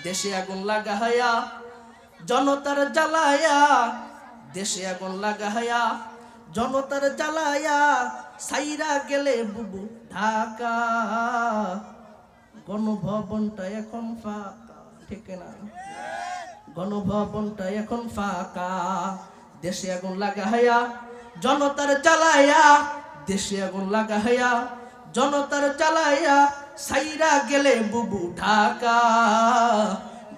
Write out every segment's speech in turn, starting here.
দেশে আগুন লাগায়া জনতার জ্বালায়া, দেশে আগুন লাগায়া জনতার জ্বালায়া, সাইরা গেলে বুবু ঢাকা। গণভবনটা এখন ফাঁকা, ঠিক না? গণভবনটা এখন ফাঁকা। দেশে আগুন লাগায়া জনতার জ্বালায়া, দেশে আগুন লাগায়া জনতার জ্বালায়া, সাইরা গেলে বুবু ঢাকা।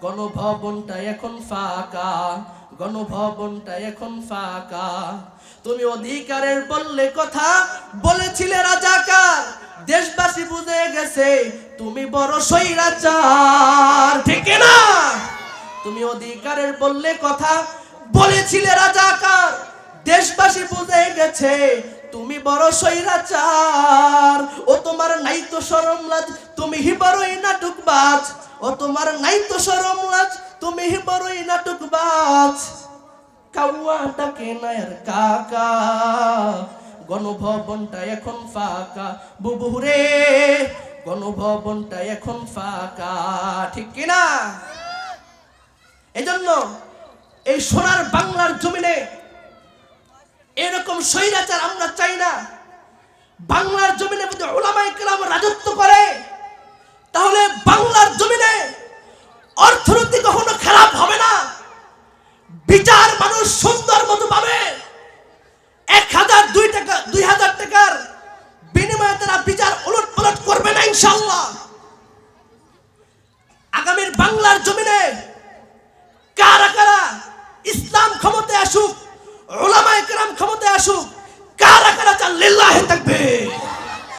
গণভবনটা এখন ফাঁকা, গণভবনটা এখন ফাঁকা। তুমি অধিকারের বললে কথা, বলেছিলে রাজাকার, দেশবাসী বুঝে গেছে তুমি বড় স্বৈরাচার, ঠিক না? তুমি অধিকারের বললে কথা, বলেছিলে রাজাকার, দেশবাসী বুঝে গেছে তুমি বড় স্বৈরাচার। ও তোমার নাই তো শরম লাজ, তুমি হি বড়ই নাটকবাজ। ও তোমার নাই তো শরম লাজ, তুমি হি বড়ই নাটকবাজ। কাউয়া ডাকে না আর কাকা, গণভবনটা এখন ফাঁকা। বুবু রে, গণভবনটা এখন ফাঁকা, ঠিক কিনা? এজন্য এই সোনার বাংলার জমিনে এরকম স্বৈরাচার আমরা চাই না। বাংলার জমিনে যদি উলামায়ে কেরাম রাজত্ব করে, তাহলে বাংলার জমিনে অর্থনীতি কখনো খারাপ হবে না। বিচার মানুষ সুন্দর মতো পাবে। 1000 2000 টাকার বিনিময়ে তারা বিচার উলট পালট করবে না ইনশাআল্লাহ।